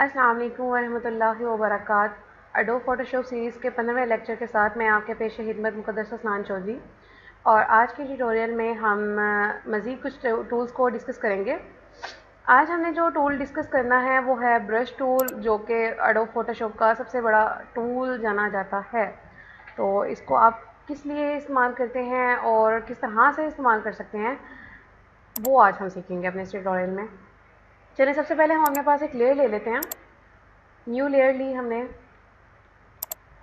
अस्सलाम वालेकुम वरहमतुल्लाहि वबरकात। एडोब फोटोशॉप सीरीज़ के 15वें लेक्चर के साथ मैं आपके पेश खिदमत मुक़द्दस हसनान चौधरी। और आज के ट्यूटोरियल में हम मज़ीद कुछ टूल्स को डिस्कस करेंगे। आज हमने जो टूल डिस्कस करना है वो है ब्रश टूल, जो कि एडोब फोटोशॉप का सबसे बड़ा टूल जाना जाता है। तो इसको आप किस लिए इस्तेमाल करते हैं और किस तरह से इस्तेमाल कर सकते हैं वो आज हम सीखेंगे अपने इस ट्यूटोरियल में। चलिए, सबसे पहले हम अपने पास एक लेयर ले लेते हैं। न्यू लेयर ली हमने,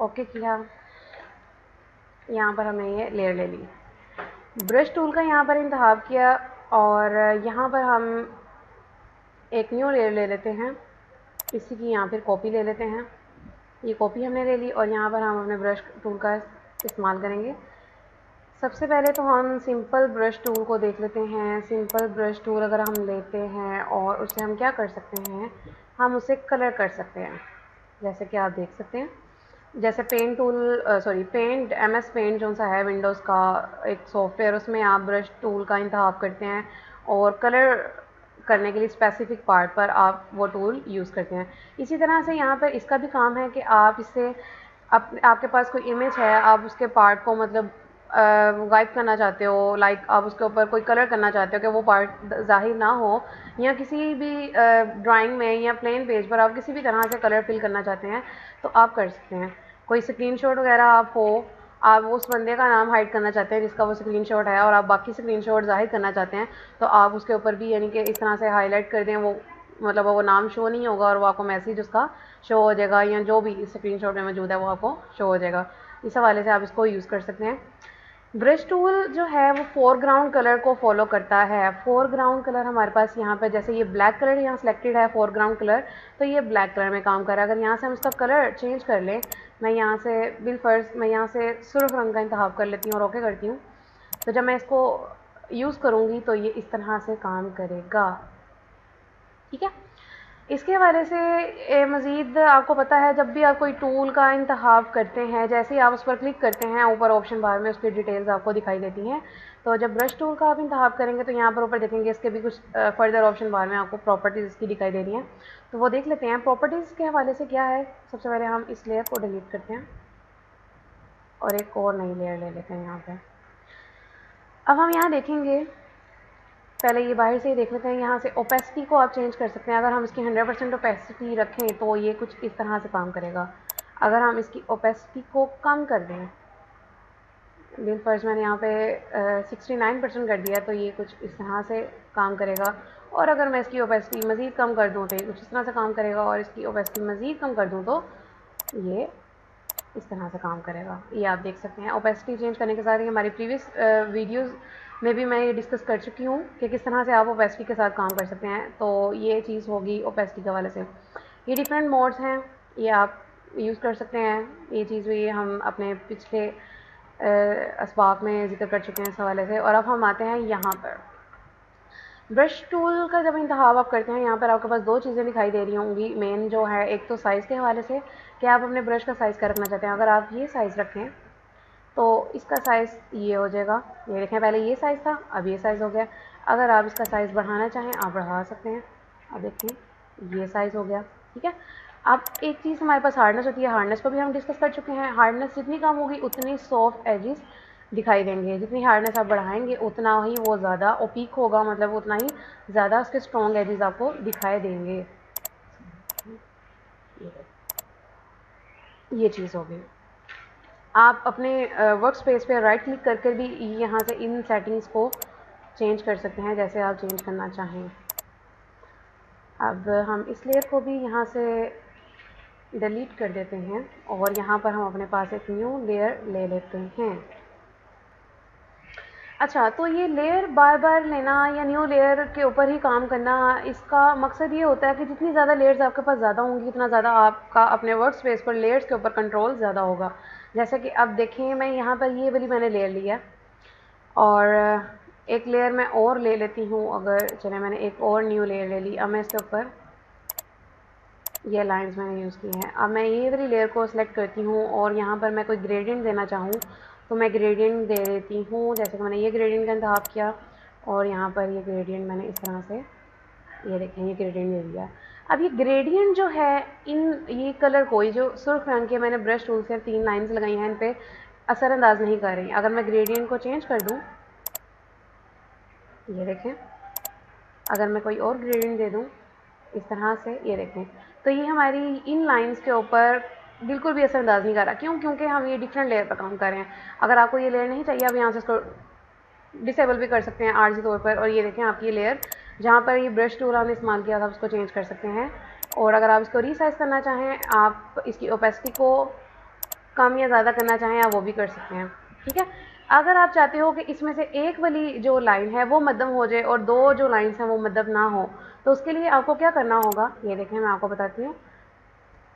ओके किया, यहाँ पर हमने ये लेयर ले ली। ब्रश टूल का यहाँ पर इंतखाब किया और यहाँ पर हम एक न्यू लेयर ले लेते हैं। इसी की यहाँ पर कॉपी ले लेते हैं। ये कॉपी हमने ले ली और यहाँ पर हम अपने ब्रश टूल का इस्तेमाल करेंगे। सबसे पहले तो हम सिंपल ब्रश टूल को देख लेते हैं। सिंपल ब्रश टूल अगर हम लेते हैं और उससे हम क्या कर सकते हैं, हम उसे कलर कर सकते हैं। जैसे कि आप देख सकते हैं, जैसे paint tool paint MS paint जो सा है विंडोज़ का एक सॉफ्टवेयर, उसमें आप ब्रश टूल का इंतखाब करते हैं और कलर करने के लिए स्पेसिफिक पार्ट पर आप वो टूल यूज़ करते हैं। इसी तरह से यहाँ पर इसका भी काम है कि आप इससे आपके पास कोई इमेज है, आप उसके पार्ट को मतलब गायब करना चाहते हो, लाइक आप उसके ऊपर कोई कलर करना चाहते हो कि वो पार्ट ज़ाहिर ना हो, या किसी भी ड्राइंग में या प्लेन पेज पर आप किसी भी तरह से कलर फिल करना चाहते हैं तो आप कर सकते हैं। कोई स्क्रीनशॉट वगैरह आप उस बंदे का नाम हाइड करना चाहते हैं जिसका वो स्क्रीनशॉट है और आप बाकी स्क्रीनशॉट ज़ाहिर करना चाहते हैं, तो आप उसके ऊपर भी यानी कि इस तरह से हाईलाइट कर दें, वो मतलब वो नाम शो नहीं होगा और वो आपको मैसेज उसका शो हो जाएगा, या जो भी स्क्रीनशॉट में मौजूद है वो आपको शो हो जाएगा। इस हवाले से आप इसको यूज़ कर सकते हैं। ब्रश टूल जो है वो फोरग्राउंड कलर को फॉलो करता है। फोरग्राउंड कलर हमारे पास यहाँ पर, जैसे ये ब्लैक कलर यहाँ सिलेक्टेड है फोरग्राउंड कलर, तो ये ब्लैक कलर में काम कर रहा है। अगर यहाँ से हम इसका कलर चेंज कर लें, मैं यहाँ से बिलफर्ज मैं यहाँ से सुर्ख रंग का इंतखाब कर लेती हूँ और ओके करती हूँ, तो जब मैं इसको यूज़ करूँगी तो ये इस तरह से काम करेगा। ठीक है। इसके हवाले से मज़ीद आपको पता है, जब भी आप कोई टूल का इंतखाब करते हैं, जैसे ही आप उस पर क्लिक करते हैं, ऊपर ऑप्शन बार में उसकी डिटेल्स आपको दिखाई देती हैं। तो जब ब्रश टूल का आप इंतखाब करेंगे तो यहाँ पर ऊपर देखेंगे इसके भी कुछ फर्दर ऑप्शन बार में आपको प्रॉपर्टीज़ इसकी दिखाई दे रही हैं, तो वो देख लेते हैं। प्रॉपर्टीज़ के हवाले से क्या है, सबसे पहले हम इस लेयर को डिलीट करते हैं और एक और नई लेयर ले लेते हैं यहाँ पर। अब हम यहाँ देखेंगे, पहले ये बाहर से ही देख लेते हैं। यहाँ से ओपेसिटी को आप चेंज कर सकते हैं। अगर हम इसकी 100% ओपेसिटी रखें तो ये कुछ इस तरह से काम करेगा। अगर हम इसकी ओपेसिटी को कम कर दें, बिल फर्ज मैंने यहाँ पे 69% कर दिया, तो ये कुछ इस तरह से काम करेगा। और अगर मैं इसकी ओपेसिटी मज़ीद कम कर दूँ तो ये कुछ इस तरह से काम करेगा, और इसकी ओपेसिटी मज़ीद कम कर दूँ तो ये इस तरह से काम करेगा। ये आप देख सकते हैं। ओपेसिटी चेंज करने के साथ ही हमारी प्रीवियस वीडियोज़ में भी मैं ये डिस्कस कर चुकी हूँ कि किस तरह से आप ओपेसिटी के साथ काम कर सकते हैं। तो ये चीज़ होगी ओपेसिटी के हवाले से। ये डिफरेंट मोड्स हैं, ये आप यूज़ कर सकते हैं। ये चीज़ भी हम अपने पिछले असबाक में जिक्र कर चुके हैं इस हवाले से। और अब हम आते हैं यहाँ पर। ब्रश टूल का जब इंतखाब आप करते हैं, यहाँ पर आपके पास दो चीज़ें दिखाई दे रही होंगी मेन, जो है एक तो साइज़ के हवाले से कि आप अपने ब्रश का साइज़ क्या रखना चाहते हैं। अगर आप ये साइज़ रखें तो इसका साइज़ ये हो जाएगा। ये देखें, पहले ये साइज़ था, अब ये साइज़ हो गया। अगर आप इसका साइज़ बढ़ाना चाहें आप बढ़ा सकते हैं। अब देखें ये साइज़ हो गया। ठीक है। अब एक चीज़ हमारे पास हार्डनेस होती है, हार्डनेस को भी हम डिस्कस कर चुके हैं। हार्डनेस जितनी कम होगी उतनी सॉफ्ट एजेस दिखाई देंगे। जितनी हार्डनेस आप बढ़ाएंगे उतना ही वो ज़्यादा ओपीक होगा, मतलब उतना ही ज़्यादा उसके स्ट्रॉन्ग एजेस आपको दिखाई देंगे। ये चीज़ होगी। आप अपने वर्क स्पेस पे राइट क्लिक करके भी यहाँ से इन सेटिंग्स को चेंज कर सकते हैं जैसे आप चेंज करना चाहें। अब हम इस लेयर को भी यहाँ से डिलीट कर देते हैं और यहाँ पर हम अपने पास एक न्यू लेयर ले लेते हैं। अच्छा, तो ये लेयर बार बार लेना या न्यू लेयर के ऊपर ही काम करना, इसका मकसद ये होता है कि जितनी ज़्यादा लेयर्स आपके पास ज़्यादा होंगी उतना ज़्यादा आपका अपने वर्क स्पेस पर लेयर्स के ऊपर कंट्रोल ज़्यादा होगा। जैसे कि अब देखें, मैं यहाँ पर ये वाली मैंने लेयर लिया और एक लेयर मैं और ले लेती हूँ। अगर चले, मैंने एक और न्यू लेयर ले ली। अब मैं इसके ऊपर ये लाइंस मैंने यूज़ की हैं। अब मैं ये वाली लेयर को सिलेक्ट करती हूँ और यहाँ पर मैं कोई ग्रेडियंट देना चाहूँ तो मैं ग्रेडियंट दे देती हूँ। जैसे कि मैंने ये ग्रेडियंट का इंतखाब किया और यहाँ पर ये ग्रेडियंट मैंने इस तरह से, ये देखें, ये ग्रेडियंट दे दिया। अब ये ग्रेडियंट जो है ये कलर को, ये जो सुर्ख रंग के मैंने ब्रश टूल से 3 लाइंस लगाई हैं, इन पे असरअंदाज नहीं कर रही। अगर मैं ग्रेडियंट को चेंज कर दूं, ये देखें, अगर मैं कोई और ग्रेडियंट दे दूं इस तरह से, ये देखें, तो ये हमारी इन लाइंस के ऊपर बिल्कुल भी असरअंदाज नहीं कर रहा। क्यों? क्योंकि हम ये डिफरेंट लेयर पर काम कर रहे हैं। अगर आपको ये लेयर नहीं चाहिए, आप यहाँ से इसको डिसेबल भी कर सकते हैं आर्जी तौर पर, और ये देखें आपकी ये लेयर जहाँ पर ये ब्रश टूल आपने इस्तेमाल किया था उसको चेंज कर सकते हैं। और अगर आप इसको रीसाइज करना चाहें, आप इसकी ओपेसिटी को कम या ज़्यादा करना चाहें, आप वो भी कर सकते हैं। ठीक है, अगर आप चाहते हो कि इसमें से एक वाली जो लाइन है वो मध्यम हो जाए और दो जो लाइन्स हैं वो मध्यम ना हो, तो उसके लिए आपको क्या करना होगा, ये देखें मैं आपको बताती हूँ।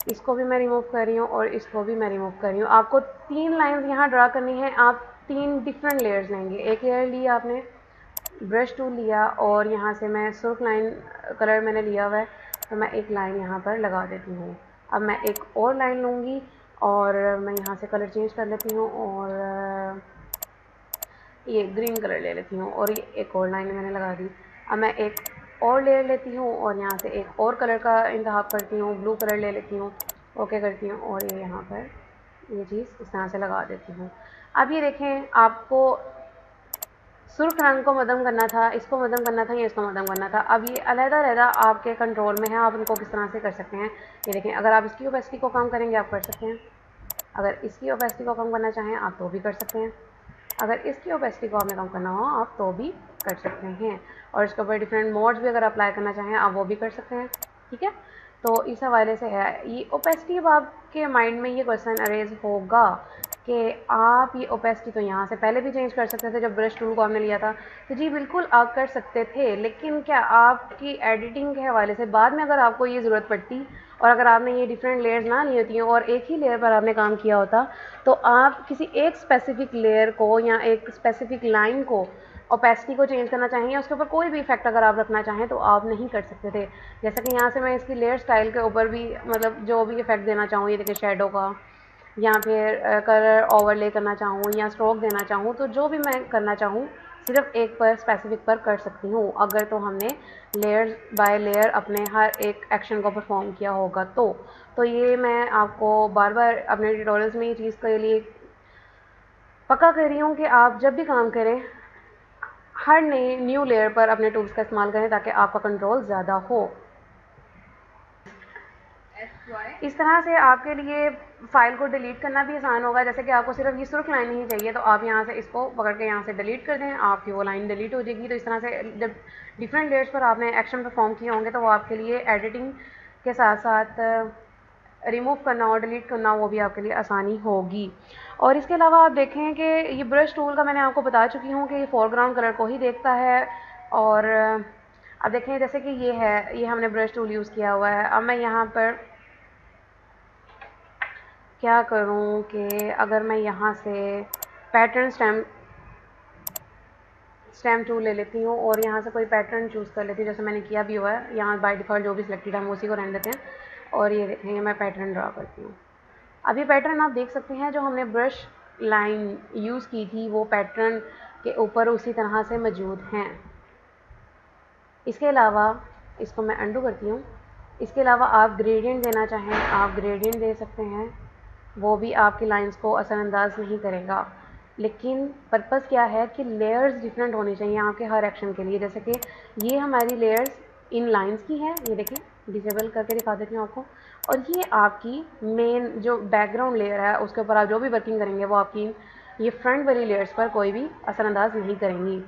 इसको भी मैं रिमूव कर रही हूँ और इसको भी मैं रिमूव कर रही हूँ। आपको 3 लाइंस यहाँ ड्रा करनी है। आप 3 डिफरेंट लेयर्स लेंगे। एक लेयर ली आपने, ब्रश टूल लिया, और यहाँ से मैं सुर्ख लाइन कलर मैंने लिया हुआ है, तो मैं एक लाइन यहाँ पर लगा देती हूँ। अब मैं एक और लाइन लूँगी और मैं यहाँ से कलर चेंज कर लेती हूँ और ये ग्रीन कलर ले लेती हूँ, और ये एक और लाइन मैंने लगा दी। अब मैं एक और लेयर लेती हूँ और यहाँ से एक और कलर का इंतखाब करती हूँ, ब्लू कलर ले लेती हूँ, ओके करती हूँ, और ये यहाँ पर ये चीज़ इस तरह से लगा देती हूँ। अब ये देखें, आपको सुर्ख रंग को मध्यम करना था, इसको मध्यम करना था या इसको मध्यम करना था। अब ये अलग-अलग आपके कंट्रोल में है, आप इनको किस तरह से कर सकते हैं। ये देखें, अगर आप इसकी ओपेसिटी को कम करेंगे आप कर सकते हैं, अगर इसकी ओपेसिटी को कम करना चाहें आप तो भी कर सकते हैं, अगर इसकी ओपेसिटी को आपने कम करना हो आप तो भी कर सकते हैं, और इसके ऊपर डिफरेंट मोड्स भी अगर अप्लाई करना चाहें आप वो भी कर सकते हैं। ठीक है, तो इस हवाले से है ये ओपेसिटी। अब आपके माइंड में ये क्वेश्चन अरेज होगा कि आप ये ओपेसिटी तो यहाँ से पहले भी चेंज कर सकते थे जब ब्रश टूल को आपने लिया था। तो जी बिल्कुल आप कर सकते थे, लेकिन क्या आपकी एडिटिंग के हवाले से बाद में अगर आपको ये ज़रूरत पड़ती और अगर आपने ये डिफरेंट लेयर्स ना ली होती और एक ही लेयर पर आपने काम किया होता, तो आप किसी एक स्पेसिफिक लेयर को या एक स्पेसिफिक लाइन को ओपेसिटी को चेंज करना चाहें या उसके ऊपर कोई भी इफेक्ट अगर आप रखना चाहें तो आप नहीं कर सकते थे। जैसा कि यहाँ से मैं इसकी लेयर स्टाइल के ऊपर भी मतलब जो भी इफेक्ट देना चाहूँ, ये देखिए शेडो का, या फिर कलर ओवरले करना चाहूँ या स्ट्रोक देना चाहूँ, तो जो भी मैं करना चाहूँ सिर्फ एक पर स्पेसिफिक पर कर सकती हूँ, अगर तो हमने लेयर बाय लेयर अपने हर एक एक्शन को परफॉर्म किया होगा। तो ये मैं आपको बार बार अपने ट्यूटोरियल्स में ये चीज़ के लिए पक्का कर रही हूँ कि आप जब भी काम करें हर नए न्यू लेयर पर अपने टूल्स का इस्तेमाल करें ताकि आपका कंट्रोल ज़्यादा हो। इस तरह से आपके लिए फ़ाइल को डिलीट करना भी आसान होगा। जैसे कि आपको सिर्फ ये सुर्ख लाइन नहीं चाहिए तो आप यहाँ से इसको पकड़ के यहाँ से डिलीट कर दें, आपकी वो लाइन डिलीट हो जाएगी। तो इस तरह से जब डिफरेंट लेयर्स पर आपने एक्शन परफॉर्म किए होंगे तो वो आपके लिए एडिटिंग के साथ साथ रिमूव करना और डिलीट करना वो भी आपके लिए आसानी होगी। और इसके अलावा आप देखें कि ये ब्रश टूल का मैंने आपको बता चुकी हूँ कि ये फोरग्राउंड कलर को ही देखता है। और अब देखें जैसे कि ये है, ये हमने ब्रश टूल यूज़ किया हुआ है। अब मैं यहाँ पर क्या करूँ कि अगर मैं यहाँ से पैटर्न स्टैम्प टूल ले लेती हूँ और यहाँ से कोई पैटर्न चूज़ कर लेती हूँ, जैसे मैंने किया भी हुआ है। यहाँ बाय डिफ़ॉल्ट जो भी सिलेक्टेड है हम उसी को रहने देते हैं, और ये देखेंगे मैं पैटर्न ड्रा करती हूँ। अब ये पैटर्न आप देख सकते हैं जो हमने ब्रश लाइन यूज़ की थी वो पैटर्न के ऊपर उसी तरह से मौजूद हैं। इसके अलावा इसको मैं अंडू करती हूँ। इसके अलावा आप ग्रेडियंट देना चाहें आप ग्रेडियंट दे सकते हैं, वो भी आपकी लाइंस को असरअंदाज नहीं करेगा। लेकिन पर्पज़ क्या है कि लेयर्स डिफरेंट होनी चाहिए आपके हर एक्शन के लिए। जैसे कि ये हमारी लेयर्स इन लाइंस की हैं, ये देखें डिसेबल करके दिखा देती हूँ आपको, और ये आपकी मेन जो बैकग्राउंड लेयर है उसके ऊपर आप जो भी वर्किंग करेंगे वो आपकी ये फ्रंट वाली लेयर्स पर कोई भी असरअंदाज नहीं करेंगी।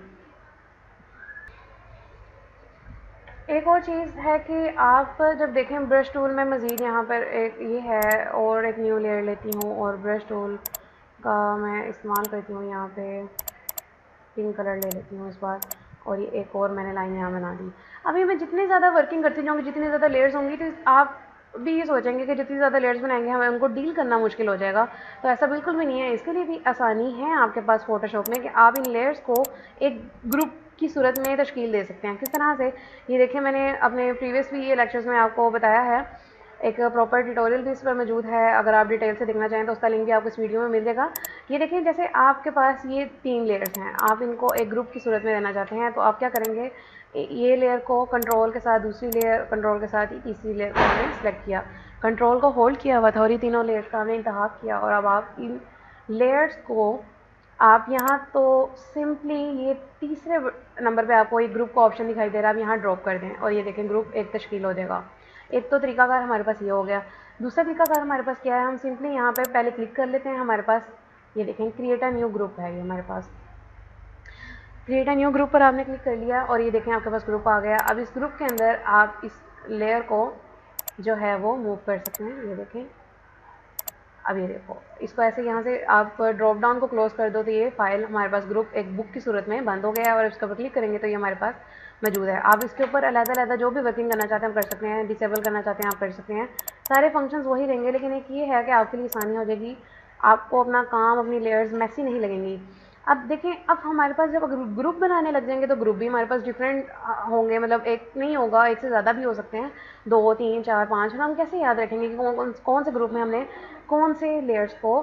एक और चीज़ है कि आप जब देखें ब्रश टूल में मज़ीद यहाँ पर एक ये है और एक न्यू लेयर लेती हूँ और ब्रश टूल का मैं इस्तेमाल करती हूँ, यहाँ पे पिंक कलर ले लेती हूँ इस बार, और ये एक और मैंने लाइन यहाँ बना दी। अभी मैं जितनी ज़्यादा वर्किंग करती जाऊँगी, जितनी ज़्यादा लेयर्स होंगी, तो आप भी ये सोचेंगे कि जितनी ज़्यादा लेयर्स बनाएंगे हमें उनको डील करना मुश्किल हो जाएगा। तो ऐसा बिल्कुल भी नहीं है। इसके लिए भी आसानी है आपके पास फ़ोटोशॉप में कि आप इन लेयर्स को एक ग्रुप की सूरत में तश्कील दे सकते हैं। किस तरह से, ये देखिए मैंने अपने प्रीवियस भी ये लेक्चर्स में आपको बताया है, एक प्रॉपर ट्यूटोरियल भी इस पर मौजूद है। अगर आप डिटेल से देखना चाहें तो उसका लिंक भी आपको इस वीडियो में मिल जाएगा। ये देखिए जैसे आपके पास ये 3 लेयर्स हैं, आप इनको एक ग्रुप की सूरत में देना चाहते हैं, तो आप क्या करेंगे ये लेयर को कंट्रोल के साथ, दूसरी लेयर कंट्रोल के साथ, तीसरी लेयर को हमने सेलेक्ट किया, कंट्रोल को होल्ड किया हुआ था और ये तीनों लेयर्स का हमने इंतखाब किया। और अब आप इन लेयर्स को आप यहाँ तो सिंपली ये तीसरे नंबर पे आपको एक ग्रुप का ऑप्शन दिखाई दे रहा है, आप यहाँ ड्रॉप कर दें और ये देखें ग्रुप एक तश्कील हो जाएगा। एक तो तरीकाकार हमारे पास ये हो गया। दूसरा तरीकाकार हमारे पास क्या है, हम सिंपली यहाँ पे पहले क्लिक कर लेते हैं, हमारे पास ये देखें क्रिएट अ न्यू ग्रुप है, ये हमारे पास क्रिएट अ न्यू ग्रुप पर आपने क्लिक कर लिया और ये देखें आपके पास ग्रुप आ गया। अब इस ग्रुप के अंदर आप इस लेयर को जो है वो मूव कर सकते हैं, ये देखें। अब ये देखो इसको ऐसे यहाँ से आप ड्रॉप डाउन को क्लोज कर दो तो ये फाइल हमारे पास ग्रुप एक बुक की सूरत में बंद हो गया है और इसके ऊपर क्लिक करेंगे तो ये हमारे पास मौजूद है। आप इसके ऊपर अलग-अलग जो भी वर्किंग करना चाहते हैं आप कर सकते हैं, डिसेबल करना चाहते हैं आप कर सकते हैं, सारे फंक्शंस वही रहेंगे, लेकिन एक ये है कि आपके लिए आसानी हो जाएगी, आपको अपना काम, अपनी लेयर्स मैसी नहीं लगेंगी। अब देखें, अब हमारे पास जब ग्रुप बनाने लग जाएंगे तो ग्रुप भी हमारे पास डिफरेंट होंगे, मतलब एक नहीं होगा, एक से ज़्यादा भी हो सकते हैं, 2 3 4 5। हम कैसे याद रखेंगे कि कौन से ग्रुप में हमने कौन से लेयर्स को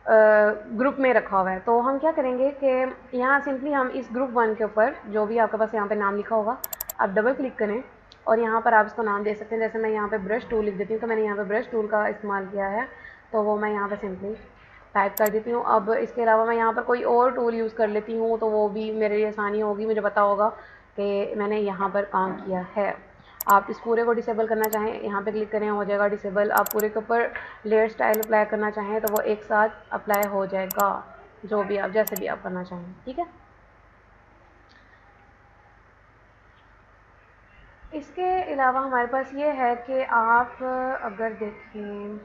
ग्रुप में रखा हुआ है। तो हम क्या करेंगे कि यहाँ सिंपली हम इस ग्रुप 1 के ऊपर जो भी आपके पास यहाँ पे नाम लिखा होगा आप डबल क्लिक करें और यहाँ पर आप इसको नाम दे सकते हैं। जैसे मैं यहाँ पे ब्रश टूल लिख देती हूँ, तो मैंने यहाँ पे ब्रश टूल का इस्तेमाल किया है, तो वो मैं यहाँ पे सिंपली टाइप कर देती हूँ। अब इसके अलावा मैं यहाँ पर कोई और टूल यूज़ कर लेती हूँ, तो वो भी मेरे लिए आसानी होगी, मुझे पता होगा कि मैंने यहाँ पर काम किया है। आप इस पूरे को डिसेबल करना चाहें, यहाँ पे क्लिक करें, हो जाएगा डिसेबल। आप पूरे के ऊपर लेयर स्टाइल अप्लाई करना चाहें तो वो एक साथ अप्लाई हो जाएगा, जो भी आप जैसे भी आप करना चाहें, ठीक है। इसके अलावा हमारे पास ये है कि आप अगर देखें,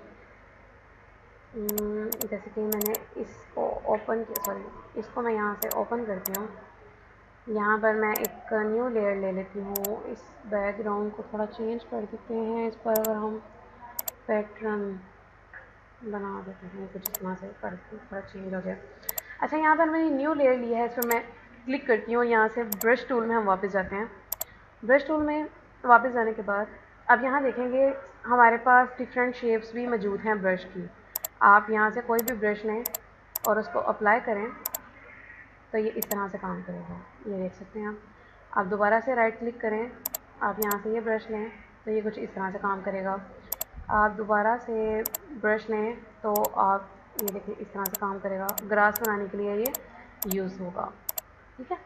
जैसे कि मैंने इसको ओपन किया, सॉरी इसको मैं यहाँ से ओपन करती हूँ, यहाँ पर मैं एक न्यू लेयर ले लेती हूँ। इस बैकग्राउंड को थोड़ा चेंज कर देते हैं, इस पर अगर हम पैटर्न बना देते हैं कुछ इस तरह से करके, थोड़ा चेंज हो जाए। अच्छा, यहाँ पर मैंने न्यू लेयर लिया है, इस पर मैं क्लिक करती हूँ, यहाँ से ब्रश टूल में हम वापस जाते हैं। ब्रश टूल में वापस जाने के बाद अब यहाँ देखेंगे हमारे पास डिफरेंट शेप्स भी मौजूद हैं ब्रश की। आप यहाँ से कोई भी ब्रश लें और उसको अप्लाई करें तो ये इस तरह से काम करेगा, ये देख सकते हैं आप दोबारा से राइट क्लिक करें, आप यहाँ से ये ब्रश लें तो ये कुछ इस तरह से काम करेगा। आप दोबारा से ब्रश लें तो आप ये देखिए इस तरह से काम करेगा, ग्रास बनाने के लिए ये यूज़ होगा, ठीक है।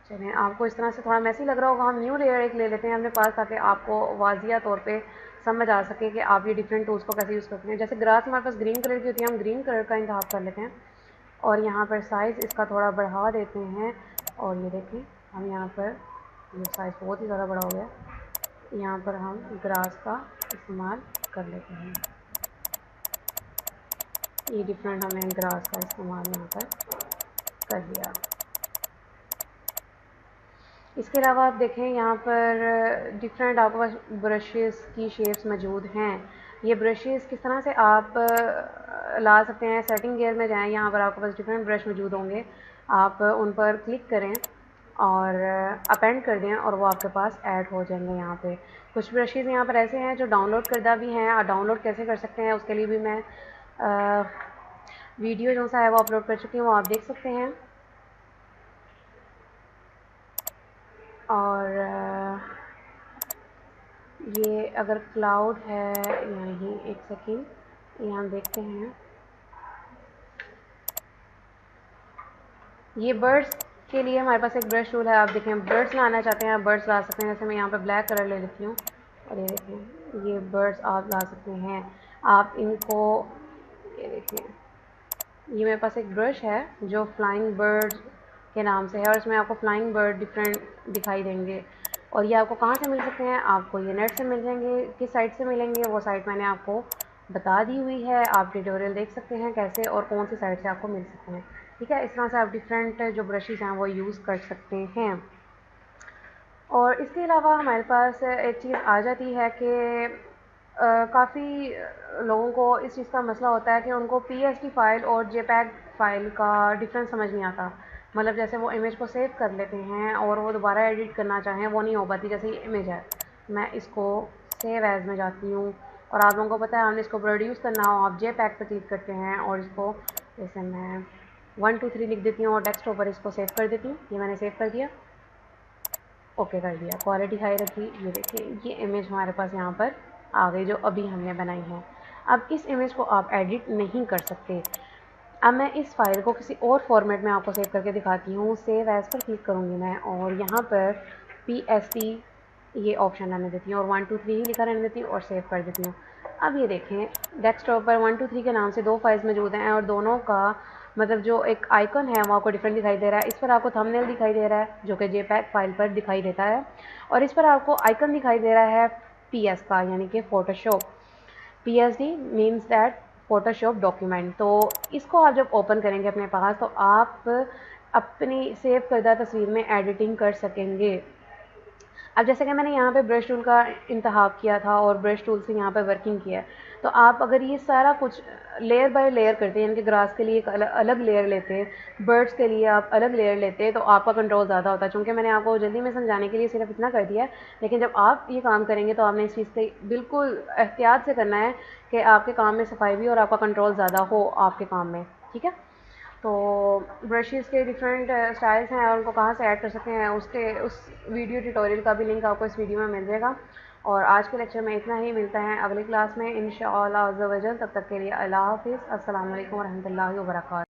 चलिए, आपको इस तरह से थोड़ा मैसी लग रहा होगा, हम न्यू लेयर एक ले लेते हैं अपने पास ताकि आपको वाजिया तौर पे समझ आ सके कि आप ये डिफरेंट टूल्स को कैसे यूज़ करते हैं। जैसे ग्रास हमारे पास ग्रीन कलर की होती है, हम ग्रीन कलर का इंतखाब कर लेते हैं और यहाँ पर साइज़ इसका थोड़ा बढ़ा देते हैं और ये देखें हम यहाँ पर ये साइज़ बहुत ही ज़्यादा बड़ा हो गया, यहाँ पर हम ग्रास का इस्तेमाल कर लेते हैं। ये डिफरेंट हमने ग्रास का इस्तेमाल यहाँ पर कर लिया। इसके अलावा आप देखें यहाँ पर डिफरेंट आपके पास ब्रशेस की शेप्स मौजूद हैं। ये ब्रशेस किस तरह से आप ला सकते हैं, सेटिंग गियर में जाएं, यहाँ पर आपके पास डिफरेंट ब्रश मौजूद होंगे, आप उन पर क्लिक करें और अपेंड कर दें और वो आपके पास ऐड हो जाएंगे। यहाँ पे कुछ ब्रशेस यहाँ पर ऐसे हैं जो डाउनलोड करदा भी हैं, और डाउनलोड कैसे कर सकते हैं उसके लिए भी मैं वीडियो जो सा है वो अपलोड कर चुकी हूँ, वो आप देख सकते हैं। और ये अगर क्लाउड है यहीं, एक सेकेंड, ये हम देखते हैं। ये बर्ड्स के लिए हमारे पास एक ब्रश टूल है, आप देखें बर्ड्स लाना चाहते हैं आप बर्ड्स ला सकते हैं। जैसे मैं यहाँ पे ब्लैक कलर ले लेती हूँ और ये देखें ये बर्ड्स आप ला सकते हैं। आप इनको, ये देखें ये मेरे पास एक ब्रश है जो फ्लाइंग बर्ड के नाम से है और इसमें आपको फ्लाइंग बर्ड डिफरेंट दिखाई देंगे। और ये आपको कहाँ से मिल सकते हैं, आपको ये नेट से मिल जाएंगे। किस साइट से मिलेंगे वो साइट मैंने आपको बता दी हुई है, आप ट्यूटोरियल देख सकते हैं कैसे और कौन सी साइट से आपको मिल सकते हैं, ठीक है। इस तरह से आप डिफरेंट जो ब्रशेज़ हैं वो यूज़ कर सकते हैं। और इसके अलावा हमारे पास एक चीज़ आ जाती है कि काफ़ी लोगों को इस चीज़ का मसला होता है कि उनको PSD फ़ाइल और JPEG फ़ाइल का डिफरेंस समझ नहीं आता। मतलब जैसे वो इमेज को सेव कर लेते हैं और वो दोबारा एडिट करना चाहें वो नहीं हो पाती। जैसे ये इमेज है, मैं इसको सेव एज़ में जाती हूँ और आप लोगों को पता है हमने इसको प्रोड्यूस करना हो, आप JPEG पे क्लिक करते हैं और इसको जैसे मैं 1 2 3 लिख देती हूँ और डेस्कटॉप पर इसको सेव कर देती हूँ। ये मैंने सेव कर दिया ओके कर दिया, क्वालिटी हाई रखी। ये देखिए ये इमेज हमारे पास यहाँ पर आ गई जो अभी हमने बनाई है। अब इस इमेज को आप एडिट नहीं कर सकते। अब मैं इस फाइल को किसी और फॉर्मेट में आपको सेव करके दिखाती हूँ। सेव एज़ पर क्लिक करूँगी मैं और यहाँ पर PST ये ऑप्शन रहने देती हूँ और 1 2 3 ही लिखा रहने देती हूँ और सेव कर देती हूँ। अब ये देखें डेस्कटॉप पर 1 2 3 के नाम से 2 फाइल्स मौजूद हैं और दोनों का मतलब जो एक आइकन है वो आपको डिफरेंट दिखाई दे रहा है। इस पर आपको थंबनेल दिखाई दे रहा है जो कि JPEG फाइल पर दिखाई देता है और इस पर आपको आइकन दिखाई दे रहा है PS का, यानी कि Photoshop. PSD means that Photoshop document. तो इसको आप जब ओपन करेंगे अपने पास तो आप अपनी सेव करदा तस्वीर में एडिटिंग कर सकेंगे। अब जैसे कि मैंने यहाँ पे ब्रश टूल का इंतखाब किया था और ब्रश टूल से यहाँ पे वर्किंग किया है, तो आप अगर ये सारा कुछ लेयर बाय लेयर करते हैं, यानी कि ग्रास के लिए एक अलग लेयर लेते हैं, बर्ड्स के लिए आप अलग लेयर लेते हैं, तो आपका कंट्रोल ज़्यादा होता है। चूँकि मैंने आपको जल्दी में समझाने के लिए सिर्फ इतना कर दिया है, लेकिन जब आप ये काम करेंगे तो आपने इस चीज़ से बिल्कुल एहतियात से करना है कि आपके काम में सफाई भी और आपका कंट्रोल ज़्यादा हो आपके काम में, ठीक है। तो ब्रशेस के डिफरेंट स्टाइल्स हैं और उनको कहाँ से ऐड कर सकते हैं उसके उस वीडियो ट्यूटोरियल का भी लिंक आपको इस वीडियो में मिल जाएगा। और आज के लेक्चर में इतना ही, मिलता है अगली क्लास में इंशाअल्लाह अज़्ज़ा वजल। तब तक के लिए अल्लाह हाफ़िज़, अस्सलाम वालेकुम वरहमतुल्लाहि वबरकातुहू।